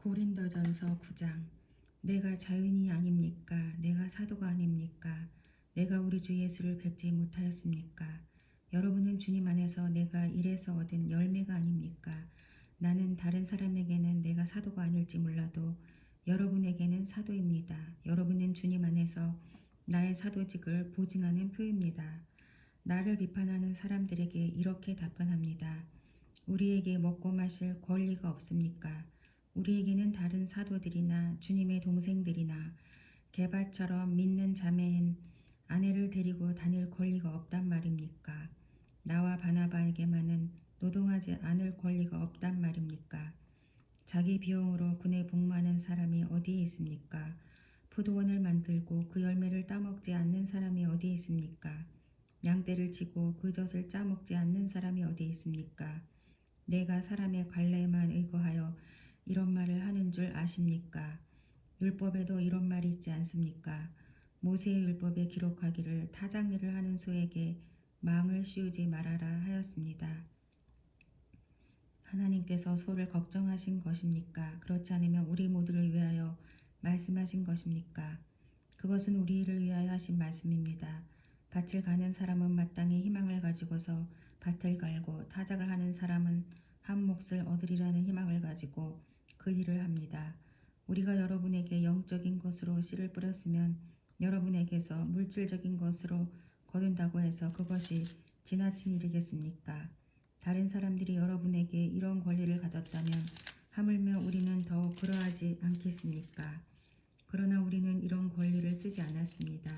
고린도전서 9장. 내가 자유인이 아닙니까? 내가 사도가 아닙니까? 내가 우리 주 예수를 뵙지 못하였습니까? 여러분은 주님 안에서 내가 일에서 얻은 열매가 아닙니까? 나는 다른 사람에게는 내가 사도가 아닐지 몰라도 여러분에게는 사도입니다. 여러분은 주님 안에서 나의 사도직을 보증하는 표입니다. 나를 비판하는 사람들에게 이렇게 답변합니다. 우리에게 먹고 마실 권리가 없습니까? 우리에게는 다른 사도들이나 주님의 동생들이나 게바처럼 믿는 자매인 아내를 데리고 다닐 권리가 없단 말입니까? 나와 바나바에게만은 노동하지 않을 권리가 없단 말입니까? 자기 비용으로 군에 복무하는 사람이 어디에 있습니까? 포도원을 만들고 그 열매를 따먹지 않는 사람이 어디에 있습니까? 양떼를 치고 그 젖을 짜먹지 않는 사람이 어디에 있습니까? 내가 사람의 관례에만 의거하여 이런 말을 하는 줄 아십니까? 율법에도 이런 말이 있지 않습니까? 모세의 율법에 기록하기를 타작일을 하는 소에게 망을 씌우지 말아라 하였습니다. 하나님께서 소를 걱정하신 것입니까? 그렇지 않으면 우리 모두를 위하여 말씀하신 것입니까? 그것은 우리를 위하여 하신 말씀입니다. 밭을 가는 사람은 마땅히 희망을 가지고서 밭을 갈고 타작을 하는 사람은 한 몫을 얻으리라는 희망을 가지고 그 일을 합니다. 우리가 여러분에게 영적인 것으로 씨를 뿌렸으면 여러분에게서 물질적인 것으로 거둔다고 해서 그것이 지나친 일이겠습니까? 다른 사람들이 여러분에게 이런 권리를 가졌다면 하물며 우리는 더욱 그러하지 않겠습니까? 그러나 우리는 이런 권리를 쓰지 않았습니다.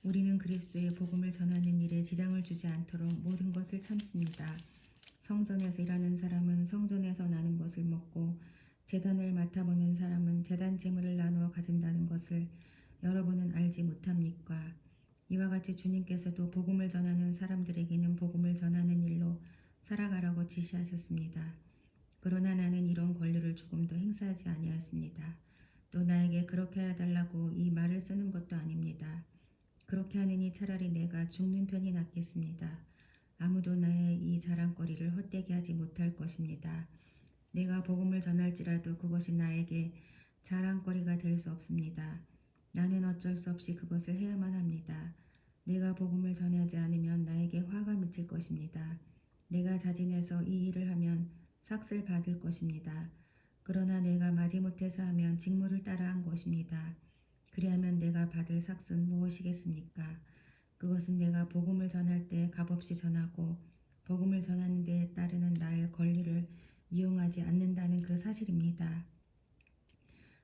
우리는 그리스도의 복음을 전하는 일에 지장을 주지 않도록 모든 것을 참습니다. 성전에서 일하는 사람은 성전에서 나는 것을 먹고 제단을 맡아보는 사람은 제단 제물을 나누어 가진다는 것을 여러분은 알지 못합니까? 이와 같이 주님께서도 복음을 전하는 사람들에게는 복음을 전하는 일로 살아가라고 지시하셨습니다. 그러나 나는 이런 권리를 조금도 행사하지 아니하였습니다. 또 나에게 그렇게 해달라고 이 말을 쓰는 것도 아닙니다. 그렇게 하느니 차라리 내가 죽는 편이 낫겠습니다. 아무도 나의 이 자랑거리를 헛되게 하지 못할 것입니다. 내가 복음을 전할지라도 그것이 나에게 자랑거리가 될 수 없습니다. 나는 어쩔 수 없이 그것을 해야만 합니다. 내가 복음을 전하지 않으면 나에게 화가 미칠 것입니다. 내가 자진해서 이 일을 하면 삭슬 받을 것입니다. 그러나 내가 마지못해서 하면 직무를 따라 한 것입니다. 그리하면 내가 받을 삭은 무엇이겠습니까? 그것은 내가 복음을 전할 때 값없이 전하고 복음을 전하는 데에 따르는 나의 권리를 이용하지 않는다는 그 사실입니다.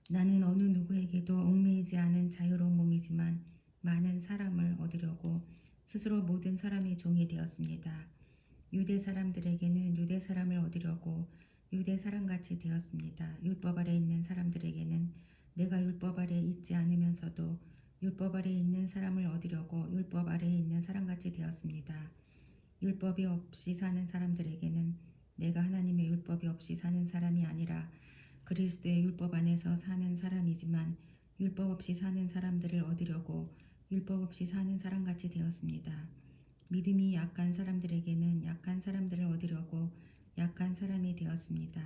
나는 어느 누구에게도 얽매이지 않은 자유로운 몸이지만 많은 사람을 얻으려고 스스로 모든 사람의 종이 되었습니다. 유대 사람들에게는 유대 사람을 얻으려고 유대 사람같이 되었습니다. 율법 아래 있는 사람들에게는 내가 율법 아래 있지 않으면서도 율법 아래 있는 사람을 얻으려고 율법 아래에 있는 사람같이 되었습니다. 율법이 없이 사는 사람들에게는 내가 하나님의 율법이 없이 사는 사람이 아니라 그리스도의 율법 안에서 사는 사람이지만 율법 없이 사는 사람들을 얻으려고 율법 없이 사는 사람같이 되었습니다. 믿음이 약한 사람들에게는 약한 사람들을 얻으려고 약한 사람이 되었습니다.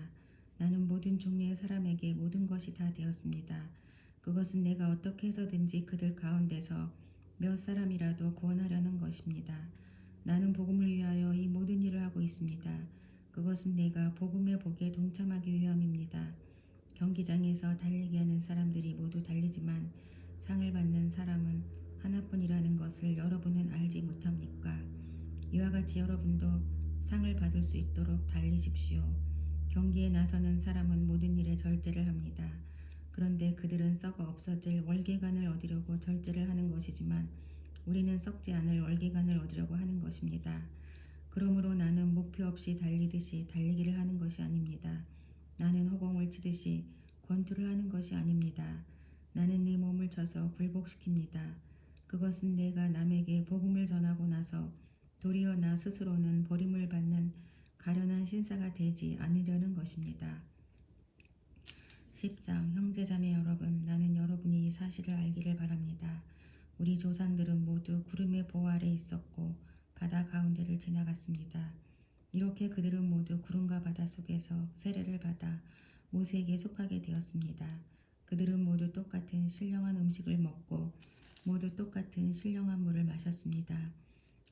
나는 모든 종류의 사람에게 모든 것이 다 되었습니다. 그것은 내가 어떻게 해서든지 그들 가운데서 몇 사람이라도 구원하려는 것입니다. 나는 복음을 위하여 이 모든 일을 하고 있습니다. 그것은 내가 복음의 복에 동참하기 위함입니다. 경기장에서 달리기 하는 사람들이 모두 달리지만 상을 받는 사람은 하나뿐이라는 것을 여러분은 알지 못합니까? 이와 같이 여러분도 상을 받을 수 있도록 달리십시오. 경기에 나서는 사람은 모든 일에 절제를 합니다. 그런데 그들은 썩어 없어질 월계관을 얻으려고 절제를 하는 것이지만 우리는 썩지 않을 월계관을 얻으려고 하는 것입니다. 그러므로 나는 목표 없이 달리듯이 달리기를 하는 것이 아닙니다. 나는 허공을 치듯이 권투를 하는 것이 아닙니다. 나는 내 몸을 쳐서 굴복시킵니다. 그것은 내가 남에게 복음을 전하고 나서 도리어 나 스스로는 버림을 받는 가련한 신사가 되지 않으려는 것입니다. 10장. 형제자매 여러분, 나는 여러분이 이 사실을 알기를 바랍니다. 우리 조상들은 모두 구름의 보호 아래 있었고 바다 가운데를 지나갔습니다. 이렇게 그들은 모두 구름과 바다 속에서 세례를 받아 모세에게 속하게 되었습니다. 그들은 모두 똑같은 신령한 음식을 먹고 모두 똑같은 신령한 물을 마셨습니다.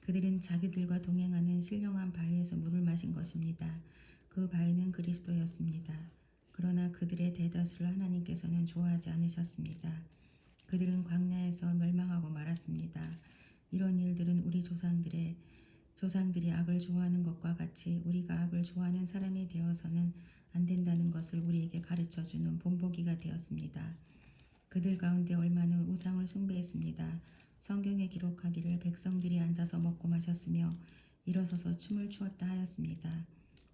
그들은 자기들과 동행하는 신령한 바위에서 물을 마신 것입니다. 그 바위는 그리스도였습니다. 그러나 그들의 대다수를 하나님께서는 좋아하지 않으셨습니다. 그들은 광야에서 멸망하고 말았습니다. 이런 일들은 우리 조상들이 악을 좋아하는 것과 같이 우리가 악을 좋아하는 사람이 되어서는 안 된다는 것을 우리에게 가르쳐주는 본보기가 되었습니다. 그들 가운데 얼마는 우상을 숭배했습니다. 성경에 기록하기를 백성들이 앉아서 먹고 마셨으며 일어서서 춤을 추었다 하였습니다.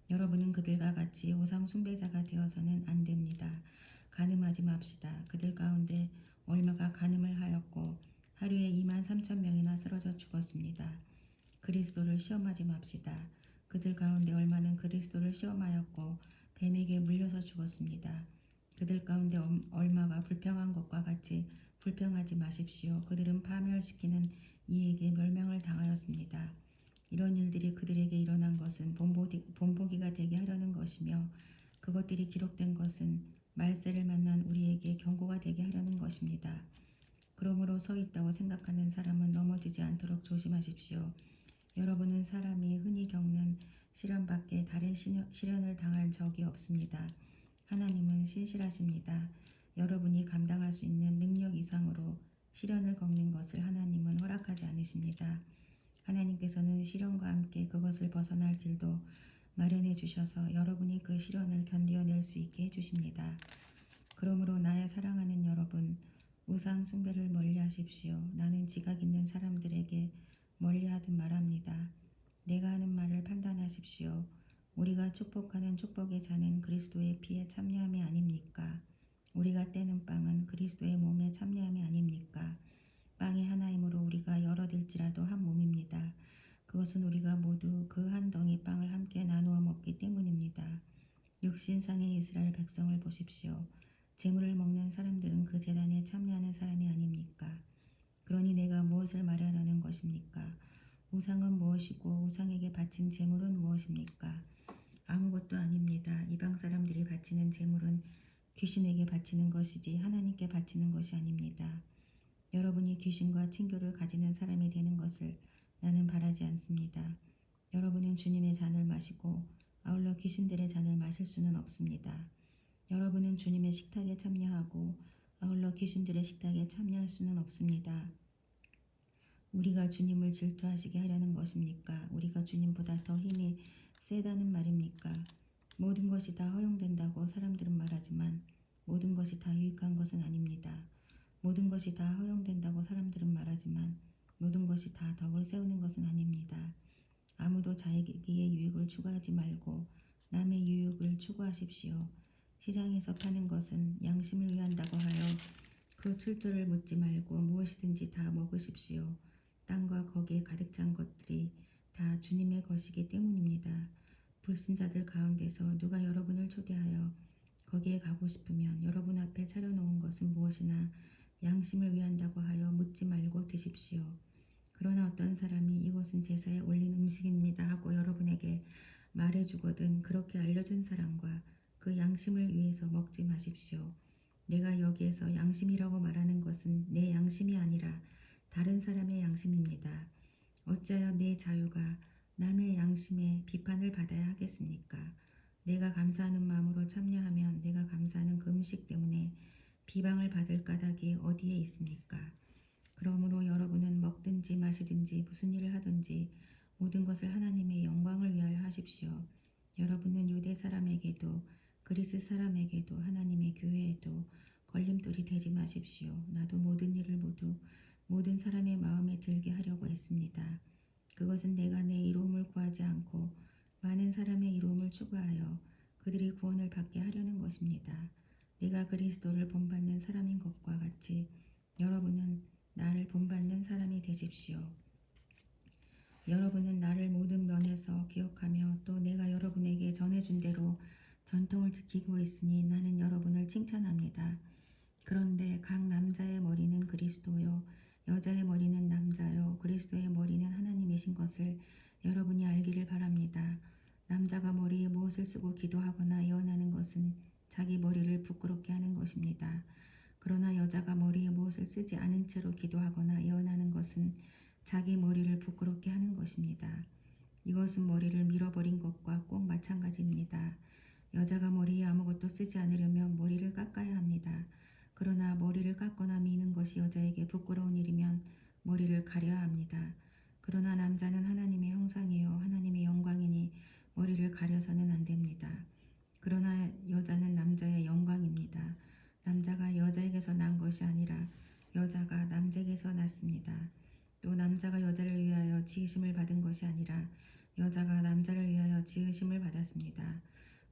여러분은 그들과 같이 우상 숭배자가 되어서는 안 됩니다. 간음하지 맙시다. 그들 가운데 얼마가 간음을 하였고 하루에 2만 3천 명이나 쓰러져 죽었습니다. 그리스도를 시험하지 맙시다. 그들 가운데 얼마는 그리스도를 시험하였고 뱀에게 물려서 죽었습니다. 그들 가운데 얼마가 불평한 것과 같이 불평하지 마십시오. 그들은 파멸시키는 이에게 멸망을 당하였습니다. 이런 일들이 그들에게 일어난 것은 본보기가 되게 하려는 것이며 그것들이 기록된 것은 말세를 만난 우리에게 경고가 되게 하려는 것입니다. 그러므로 서 있다고 생각하는 사람은 넘어지지 않도록 조심하십시오. 여러분은 사람이 흔히 겪는 시련 밖에 다른 시련을 당한 적이 없습니다. 하나님은 신실하십니다. 여러분이 감당할 수 있는 능력 이상으로 시련을 겪는 것을 하나님은 허락하지 않으십니다. 하나님께서는 시련과 함께 그것을 벗어날 길도 마련해 주셔서 여러분이 그 시련을 견뎌낼 수 있게 해주십니다. 그러므로 나의 사랑하는 여러분, 우상 숭배를 멀리하십시오. 나는 지각 있는 사람들에게 멀리하듯 말합니다. 내가 하는 말을 판단하십시오. 우리가 축복하는 축복의 잔은 그리스도의 피에 참여함이 아닙니까? 우리가 떼는 빵은 그리스도의 몸에 참여함이 아닙니까? 빵이 하나이므로 우리가 여럿일지라도 한 몸입니다. 그것은 우리가 모두 그 한 덩이 빵을 함께 나누어 먹기 때문입니다. 육신상의 이스라엘 백성을 보십시오. 제물을 먹는 사람들은 그 제단에 참여하는 사람이 아닙니까? 그러니 내가 무엇을 말하려는 것입니까? 우상은 무엇이고 우상에게 바친 제물은 무엇입니까? 아무것도 아닙니다. 이방 사람들이 바치는 제물은 귀신에게 바치는 것이지 하나님께 바치는 것이 아닙니다. 여러분이 귀신과 친교를 가지는 사람이 되는 것을 나는 바라지 않습니다. 여러분은 주님의 잔을 마시고 아울러 귀신들의 잔을 마실 수는 없습니다. 여러분은 주님의 식탁에 참여하고 아울러 귀신들의 식탁에 참여할 수는 없습니다. 우리가 주님을 질투하시게 하려는 것입니까? 우리가 주님보다 더 힘이 세다는 말입니까? 모든 것이 다 허용된다고 사람들은 말하지만 모든 것이 다 유익한 것은 아닙니다. 모든 것이 다 허용된다고 사람들은 말하지만 모든 것이 다 덕을 세우는 것은 아닙니다. 아무도 자기의 유익을 추구하지 말고 남의 유익을 추구하십시오. 시장에서 파는 것은 양심을 위한다고 하여 그 출처를 묻지 말고 무엇이든지 다 먹으십시오. 땅과 거기에 가득 찬 것들이 다 주님의 것이기 때문입니다. 불신자들 가운데서 누가 여러분을 초대하여 거기에 가고 싶으면 여러분 앞에 차려놓은 것은 무엇이나 양심을 위한다고 하여 묻지 말고 드십시오. 그러나 어떤 사람이 이것은 제사에 올린 음식입니다 하고 여러분에게 말해주거든 그렇게 알려준 사람과 그 양심을 위해서 먹지 마십시오. 내가 여기에서 양심이라고 말하는 것은 내 양심이 아니라 다른 사람의 양심입니다. 어찌하여 내 자유가 남의 양심에 비판을 받아야 하겠습니까? 내가 감사하는 마음으로 참여하면 내가 감사하는 그 음식 때문에 비방을 받을 까닭이 어디에 있습니까? 그러므로 여러분은 먹든지 마시든지 무슨 일을 하든지 모든 것을 하나님의 영광을 위하여 하십시오. 여러분은 유대 사람에게도 그리스 사람에게도 하나님의 교회에도 걸림돌이 되지 마십시오. 나도 모든 일을 모두 모든 사람의 마음에 들게 하려고 했습니다. 그것은 내가 내 이로움을 구하지 않고 많은 사람의 이로움을 추구하여 그들이 구원을 받게 하려는 것입니다. 내가 그리스도를 본받는 사람인 것과 같이 여러분은 나를 본받는 사람이 되십시오. 여러분은 나를 모든 면에서 기억하며 또 내가 여러분에게 전해준 대로 전통을 지키고 있으니 나는 여러분을 칭찬합니다. 그런데 각 남자의 머리는 그리스도요 여자의 머리는 남자요 그리스도의 머리는 하나님이신 것을 여러분이 알기를 바랍니다. 남자가 머리에 무엇을 쓰고 기도하거나 예언하는 것은 자기 머리를 부끄럽게 하는 것입니다. 그러나 여자가 머리에 무엇을 쓰지 않은 채로 기도하거나 예언하는 것은 자기 머리를 부끄럽게 하는 것입니다. 이것은 머리를 밀어버린 것과 꼭 마찬가지입니다. 여자가 머리에 아무것도 쓰지 않으려면 머리를 깎아야 합니다. 그러나 머리를 깎거나 미는 것이 여자에게 부끄러운 일이면 머리를 가려야 합니다. 그러나 남자는 하나님의 형상이요 하나님의 영광이니 머리를 가려서는 안 됩니다. 그러나 여자는 남자의 영광입니다. 남자가 여자에게서 난 것이 아니라 여자가 남자에게서 났습니다. 또 남자가 여자를 위하여 지으심을 받은 것이 아니라 여자가 남자를 위하여 지으심을 받았습니다.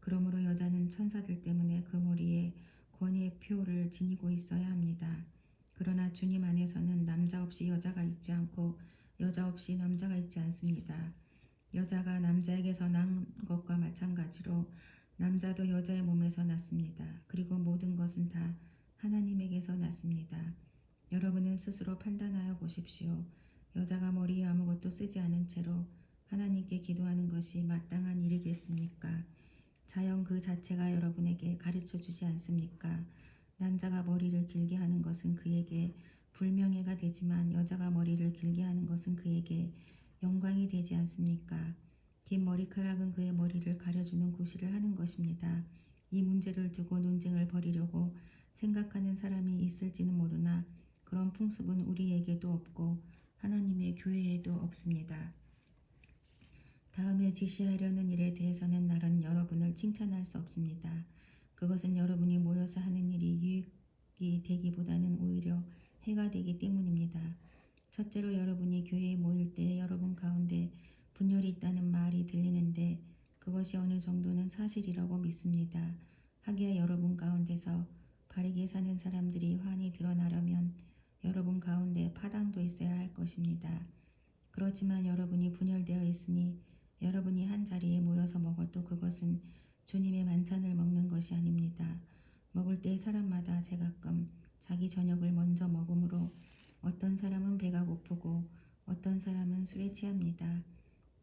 그러므로 여자는 천사들 때문에 그 머리에 권위의 표를 지니고 있어야 합니다. 그러나 주님 안에서는 남자 없이 여자가 있지 않고 여자 없이 남자가 있지 않습니다. 여자가 남자에게서 난 것과 마찬가지로 남자도 여자의 몸에서 났습니다. 그리고 모든 것은 다 하나님에게서 났습니다. 여러분은 스스로 판단하여 보십시오. 여자가 머리에 아무것도 쓰지 않은 채로 하나님께 기도하는 것이 마땅한 일이겠습니까? 자연 그 자체가 여러분에게 가르쳐 주지 않습니까? 남자가 머리를 길게 하는 것은 그에게 불명예가 되지만 여자가 머리를 길게 하는 것은 그에게 영광이 되지 않습니까? 긴 머리카락은 그의 머리를 가려주는 구실을 하는 것입니다. 이 문제를 두고 논쟁을 벌이려고 생각하는 사람이 있을지는 모르나 그런 풍습은 우리에게도 없고 하나님의 교회에도 없습니다. 다음에 지시하려는 일에 대해서는 나는 여러분을 칭찬할 수 없습니다. 그것은 여러분이 모여서 하는 일이 유익이 되기보다는 오히려 해가 되기 때문입니다. 첫째로 여러분이 교회에 모일 때 여러분 가운데 분열이 있다는 말이 들리는데 그것이 어느 정도는 사실이라고 믿습니다. 하기야 여러분 가운데서 바르게 사는 사람들이 환히 드러나려면 여러분 가운데 파당도 있어야 할 것입니다. 그렇지만 여러분이 분열되어 있으니 여러분이 한 자리에 모여서 먹어도 그것은 주님의 만찬을 먹는 것이 아닙니다. 먹을 때 사람마다 제각금 자기 저녁을 먼저 먹으므로 어떤 사람은 배가 고프고 어떤 사람은 술에 취합니다.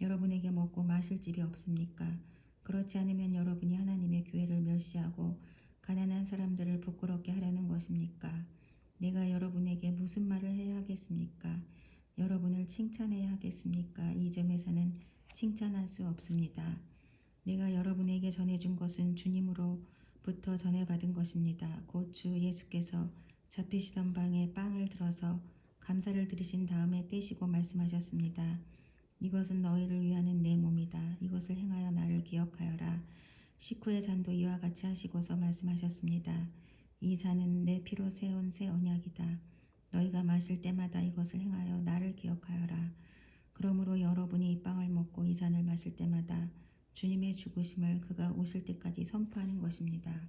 여러분에게 먹고 마실 집이 없습니까? 그렇지 않으면 여러분이 하나님의 교회를 멸시하고 가난한 사람들을 부끄럽게 하려는 것입니까? 내가 여러분에게 무슨 말을 해야 하겠습니까? 여러분을 칭찬해야 하겠습니까? 이 점에서는 칭찬할 수 없습니다. 내가 여러분에게 전해준 것은 주님으로부터 전해받은 것입니다. 곧 주 예수께서 잡히시던 방에 빵을 들어서 감사를 드리신 다음에 떼시고 말씀하셨습니다. 이것은 너희를 위하는 내 몸이다. 이것을 행하여 나를 기억하여라. 식후의 잔도 이와 같이 하시고서 말씀하셨습니다. 이 잔은 내 피로 세운 새 언약이다. 너희가 마실 때마다 이것을 행하여 나를 기억하여라. 그러므로 여러분이 이 빵을 먹고 이 잔을 마실 때마다 주님의 죽으심을 그가 오실 때까지 선포하는 것입니다.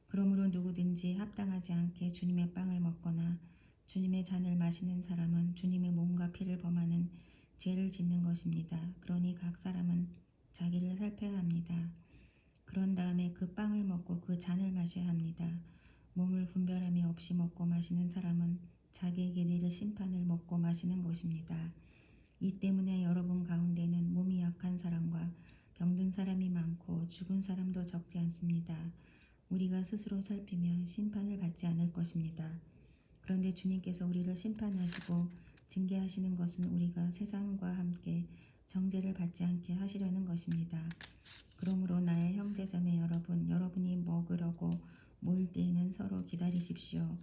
그러므로 누구든지 합당하지 않게 주님의 빵을 먹거나 주님의 잔을 마시는 사람은 주님의 몸과 피를 범하는 죄를 짓는 것입니다. 그러니 각 사람은 자기를 살펴야 합니다. 그런 다음에 그 빵을 먹고 그 잔을 마셔야 합니다. 몸을 분별함이 없이 먹고 마시는 사람은 자기에게 내릴 심판을 먹고 마시는 것입니다. 이 때문에 여러분 가운데는 몸이 약한 사람과 병든 사람이 많고 죽은 사람도 적지 않습니다. 우리가 스스로 살피면 심판을 받지 않을 것입니다. 그런데 주님께서 우리를 심판하시고 징계하시는 것은 우리가 세상과 함께 정죄를 받지 않게 하시려는 것입니다. 그러므로 나의 형제자매 여러분, 여러분이 먹으려고 모일 때에는 서로 기다리십시오.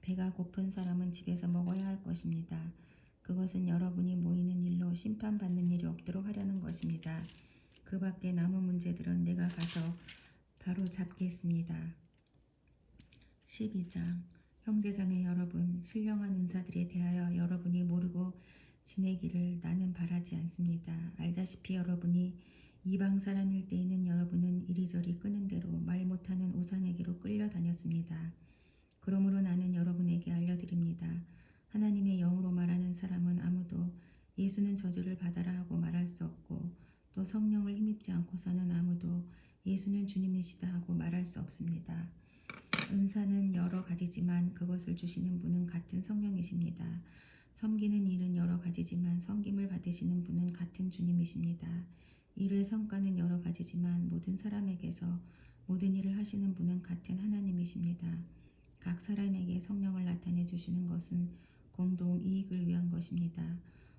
배가 고픈 사람은 집에서 먹어야 할 것입니다. 그것은 여러분이 모이는 일로 심판받는 일이 없도록 하려는 것입니다. 그 밖에 남은 문제들은 내가 가서 바로 잡겠습니다. 12장 형제자매 여러분, 신령한 은사들에 대하여 여러분이 모르고 지내기를 나는 바라지 않습니다. 알다시피 여러분이 이방 사람일 때에는 여러분은 이리저리 끄는 대로 말 못하는 우상에게로 끌려다녔습니다. 그러므로 나는 여러분에게 알려드립니다. 하나님의 영으로 말하는 사람은 아무도 예수는 저주를 받아라 하고 말할 수 없고 또 성령을 힘입지 않고서는 아무도 예수는 주님이시다 하고 말할 수 없습니다. 은사는 여러 가지지만 그것을 주시는 분은 같은 성령이십니다. 섬기는 일은 여러 가지지만 섬김을 받으시는 분은 같은 주님이십니다. 일의 성과는 여러 가지지만 모든 사람에게서 모든 일을 하시는 분은 같은 하나님이십니다. 각 사람에게 성령을 나타내 주시는 것은 공동 이익을 위한 것입니다.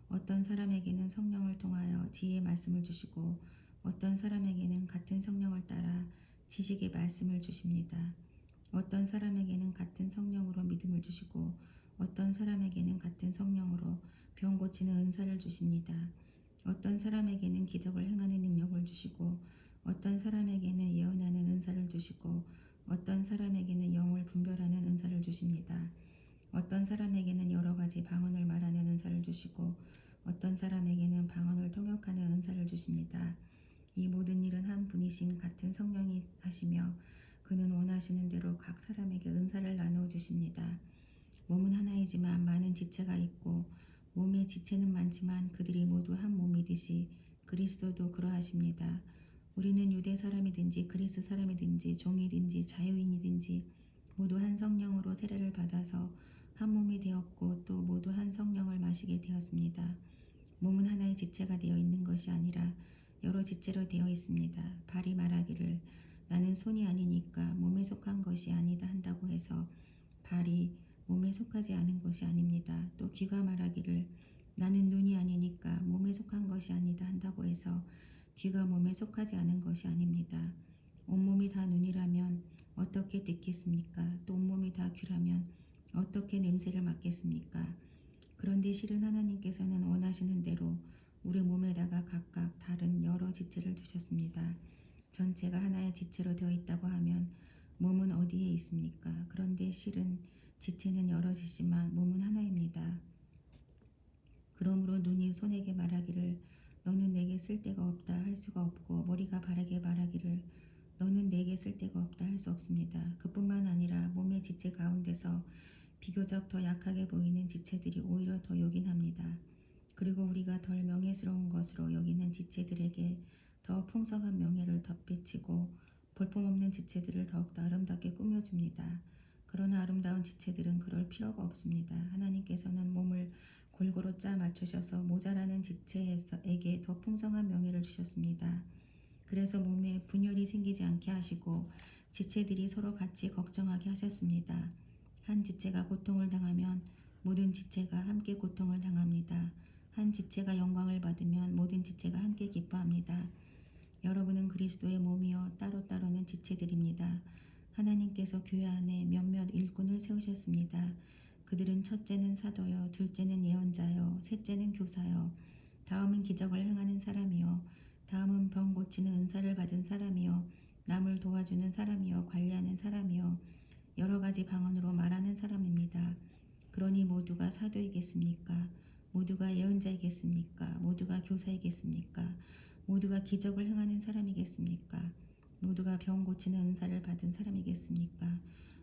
어떤 사람에게는 성령을 통하여 지혜의 말씀을 주시고 어떤 사람에게는 같은 성령을 따라 지식의 말씀을 주십니다. 어떤 사람에게는 같은 성령으로 믿음을 주시고 어떤 사람에게는 같은 성령으로 병 고치는 은사를 주십니다. 어떤 사람에게는 기적을 행하는 능력을 주시고 어떤 사람에게는 예언하는 은사를 주시고 어떤 사람에게는 영을 분별하는 은사를 주십니다. 어떤 사람에게는 여러 가지 방언을 말하는 은사를 주시고 어떤 사람에게는 방언을 통역하는 은사를 주십니다. 이 모든 일은 한 분이신 같은 성령이 하시며 그는 원하시는 대로 각 사람에게 은사를 나누어 주십니다. 몸은 하나이지만 많은 지체가 있고 몸의 지체는 많지만 그들이 모두 한 몸이듯이 그리스도도 그러하십니다. 우리는 유대 사람이든지 그리스 사람이든지 종이든지 자유인이든지 모두 한 성령으로 세례를 받아서 한 몸이 되었고 또 모두 한 성령을 마시게 되었습니다. 몸은 하나의 지체가 되어 있는 것이 아니라 여러 지체로 되어 있습니다. 발이 말하기를 나는 손이 아니니까 몸에 속한 것이 아니다 한다고 해서 발이 몸에 속하지 않은 것이 아닙니다. 또 귀가 말하기를 나는 눈이 아니니까 몸에 속한 것이 아니다 한다고 해서 귀가 몸에 속하지 않은 것이 아닙니다. 온몸이 다 눈이라면 어떻게 듣겠습니까? 또 온몸이 다 귀라면 어떻게 냄새를 맡겠습니까? 그런데 실은 하나님께서는 원하시는 대로 우리 몸에다가 각각 다른 여러 지체를 두셨습니다. 전체가 하나의 지체로 되어 있다고 하면 몸은 어디에 있습니까? 그런데 실은 지체는 여럿이지만 몸은 하나입니다. 그러므로 눈이 손에게 말하기를 너는 내게 쓸데가 없다 할 수가 없고 머리가 발에게 말하기를 너는 내게 쓸데가 없다 할 수 없습니다. 그뿐만 아니라 몸의 지체 가운데서 비교적 더 약하게 보이는 지체들이 오히려 더 요긴합니다. 그리고 우리가 덜 명예스러운 것으로 여기는 지체들에게 더 풍성한 명예를 덧비치고 볼품없는 지체들을 더욱더 아름답게 꾸며줍니다. 그러나 아름다운 지체들은 그럴 필요가 없습니다. 하나님께서는 몸을 골고루 짜 맞추셔서 모자라는 지체에게 더 풍성한 명예를 주셨습니다. 그래서 몸에 분열이 생기지 않게 하시고 지체들이 서로 같이 걱정하게 하셨습니다. 한 지체가 고통을 당하면 모든 지체가 함께 고통을 당합니다. 한 지체가 영광을 받으면 모든 지체가 함께 기뻐합니다. 여러분은 그리스도의 몸이요 따로따로는 지체들입니다. 하나님께서 교회 안에 몇몇 일꾼을 세우셨습니다. 그들은 첫째는 사도요, 둘째는 예언자요, 셋째는 교사요, 다음은 기적을 행하는 사람이요, 다음은 병 고치는 은사를 받은 사람이요, 남을 도와주는 사람이요, 관리하는 사람이요, 여러 가지 방언으로 말하는 사람입니다. 그러니 모두가 사도이겠습니까? 모두가 예언자이겠습니까? 모두가 교사이겠습니까? 모두가 기적을 행하는 사람이겠습니까? 모두가 병 고치는 은사를 받은 사람이겠습니까?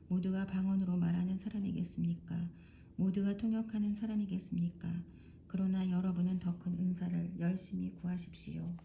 모두가 방언으로 말하는 사람이겠습니까? 모두가 통역하는 사람이겠습니까? 그러나 여러분은 더 큰 은사를 열심히 구하십시오.